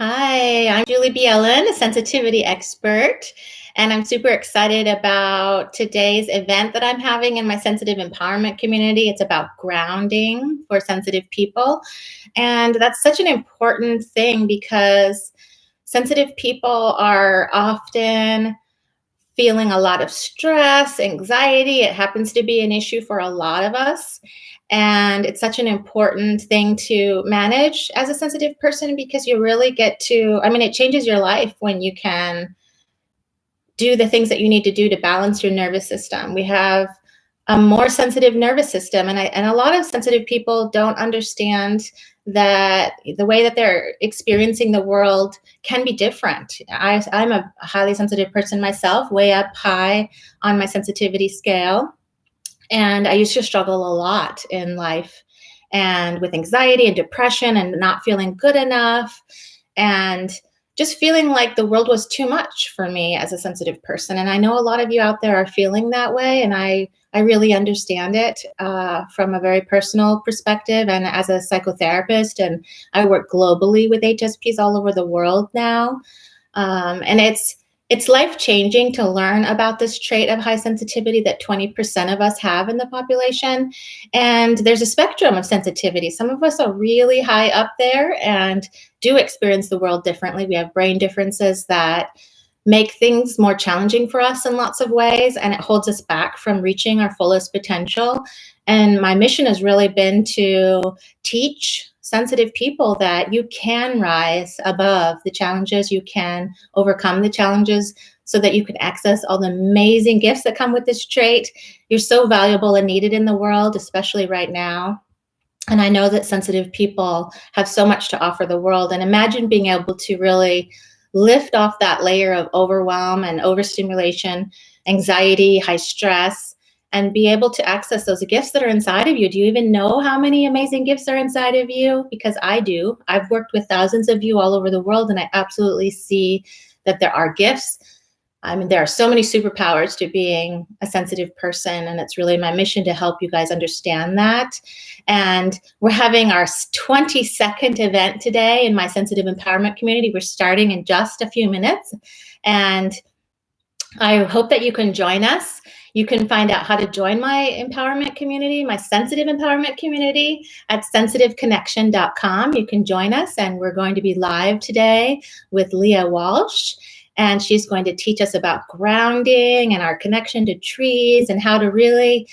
Hi, I'm Julie B. Ellen, a sensitivity expert, and I'm super excited about today's event that I'm having in my sensitive empowerment community. It's about grounding for sensitive people, and that's such an important thing because sensitive people are often feeling a lot of stress, anxiety. It happens to be an issue for a lot of us. And it's such an important thing to manage as a sensitive person because you really get to, it changes your life when you can do the things that you need to do to balance your nervous system. We have a more sensitive nervous system, and a lot of sensitive people don't understand that the way that they're experiencing the world can be different. I'm a highly sensitive person myself, way up high on my sensitivity scale, and I used to struggle a lot in life and with anxiety and depression and not feeling good enough and just feeling like the world was too much for me as a sensitive person. And I know a lot of you out there are feeling that way, and I really understand it from a very personal perspective and as a psychotherapist. And I work globally with HSPs all over the world now. And it's life-changing to learn about this trait of high sensitivity that 20% of us have in the population. And there's a spectrum of sensitivity. Some of us are really high up there and do experience the world differently. We have brain differences that make things more challenging for us in lots of ways, and it holds us back from reaching our fullest potential. And my mission has really been to teach sensitive people that you can rise above the challenges, you can overcome the challenges so that you can access all the amazing gifts that come with this trait. You're so valuable and needed in the world, especially right now. And I know that sensitive people have so much to offer the world. And imagine being able to really lift off that layer of overwhelm and overstimulation, anxiety, high stress, and be able to access those gifts that are inside of you. Do you even know how many amazing gifts are inside of you? Because I do. I've worked with thousands of you all over the world, and I absolutely see that there are gifts. There are so many superpowers to being a sensitive person, and it's really my mission to help you guys understand that. And we're having our 22nd event today in my sensitive empowerment community. We're starting in just a few minutes, and I hope that you can join us. You can find out how to join my empowerment community, my sensitive empowerment community, at sensitiveconnection.com. You can join us, and we're going to be live today with Leah Walsh. And she's going to teach us about grounding and our connection to trees and how to really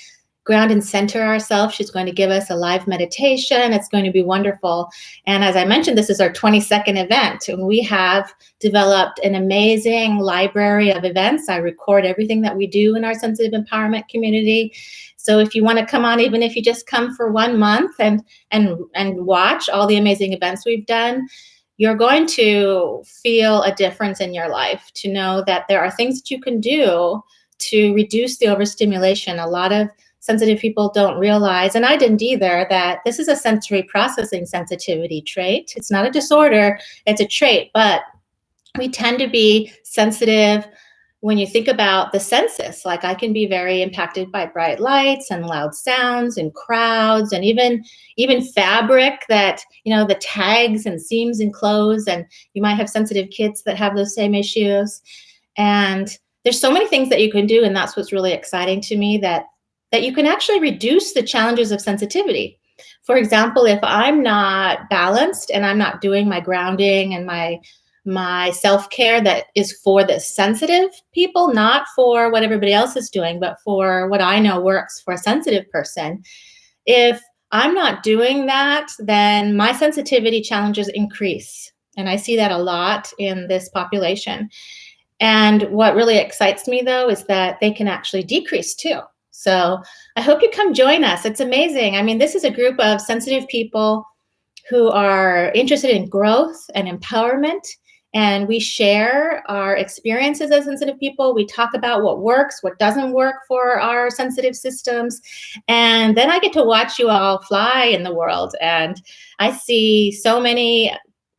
ground and center ourselves. She's going to give us a live meditation. It's going to be wonderful. And as I mentioned, this is our 22nd event, and we have developed an amazing library of events. I record everything that we do in our sensitive empowerment community. So if you want to come on, even if you just come for 1 month and watch all the amazing events we've done, you're going to feel a difference in your life, to know that there are things that you can do to reduce the overstimulation. A lot of sensitive people don't realize, and I didn't either, that this is a sensory processing sensitivity trait. It's not a disorder, it's a trait, but we tend to be sensitive when you think about the senses. Like, I can be very impacted by bright lights and loud sounds and crowds, and even fabric, that, the tags and seams in clothes. And you might have sensitive kids that have those same issues. And there's so many things that you can do, and that's what's really exciting to me, that you can actually reduce the challenges of sensitivity. For example, if I'm not balanced and I'm not doing my grounding and my self-care that is for the sensitive people, not for what everybody else is doing, but for what I know works for a sensitive person. If I'm not doing that, then my sensitivity challenges increase. And I see that a lot in this population. And what really excites me, though, is that they can actually decrease too. So I hope you come join us. It's amazing. This is a group of sensitive people who are interested in growth and empowerment. And we share our experiences as sensitive people. We talk about what works, what doesn't work for our sensitive systems. And then I get to watch you all fly in the world. And I see so many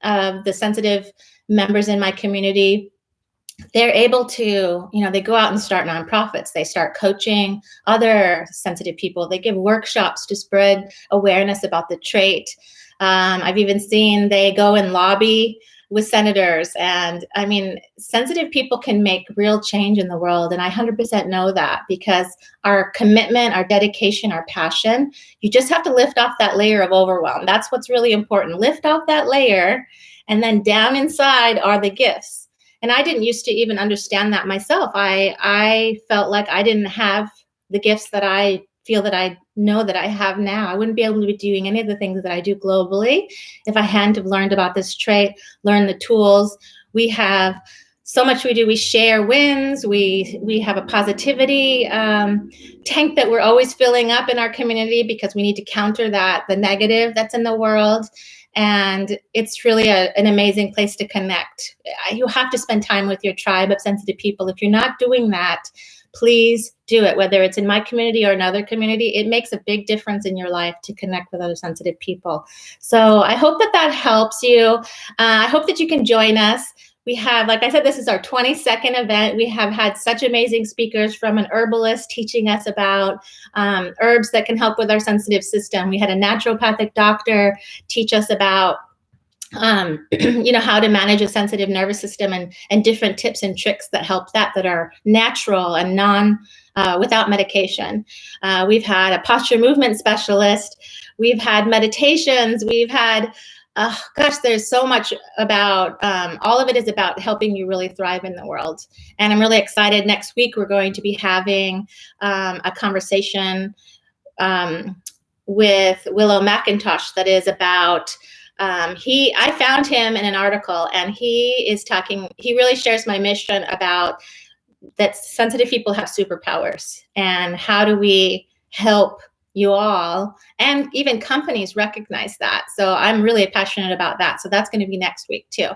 of the sensitive members in my community. They're able to, they go out and start nonprofits. They start coaching other sensitive people. They give workshops to spread awareness about the trait. I've even seen they go and lobby with senators. And I mean, sensitive people can make real change in the world. And I 100% know that, because our commitment, our dedication, our passion, you just have to lift off that layer of overwhelm. That's what's really important. Lift off that layer, and then down inside are the gifts. And I didn't used to even understand that myself. I felt like I didn't have the gifts that I feel that I know that I have now. I wouldn't be able to be doing any of the things that I do globally if I hadn't have learned about this trait, learned the tools. We have so much we do. We share wins. We have a positivity tank that we're always filling up in our community, because we need to counter the negative that's in the world. And it's really an amazing place to connect. You have to spend time with your tribe of sensitive people. If you're not doing that, please do it, whether it's in my community or another community. It makes a big difference in your life to connect with other sensitive people. So I hope that helps you. I hope that you can join us. We have, like I said, this is our 22nd event. We have had such amazing speakers, from an herbalist teaching us about herbs that can help with our sensitive system. We had a naturopathic doctor teach us about how to manage a sensitive nervous system, and different tips and tricks that help that are natural and without medication. We've had a posture movement specialist. We've had meditations. We've had, there's so much about, all of it is about helping you really thrive in the world. And I'm really excited. Next week, we're going to be having a conversation with Willow McIntosh that is about, I found him in an article, and he really shares my mission about that sensitive people have superpowers, and how do we help you all, and even companies, recognize that. So I'm really passionate about that. So that's going to be next week too.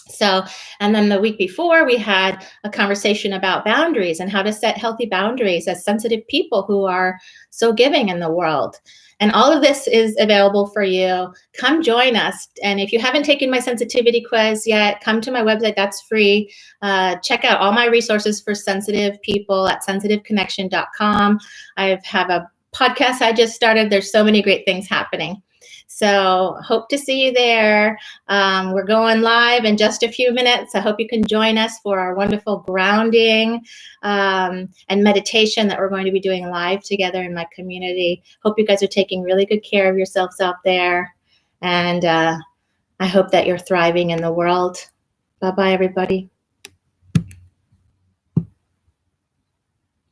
So, and then the week before, we had a conversation about boundaries and how to set healthy boundaries as sensitive people who are so giving in the world. And all of this is available for you. Come join us. And if you haven't taken my sensitivity quiz yet, come to my website. That's free. Check out all my resources for sensitive people at sensitiveconnection.com. I have a podcast I just started. There's so many great things happening. So hope to see you there. We're going live in just a few minutes. I hope you can join us for our wonderful grounding and meditation that we're going to be doing live together in my community. Hope you guys are taking really good care of yourselves out there. And I hope that you're thriving in the world. Bye-bye, everybody.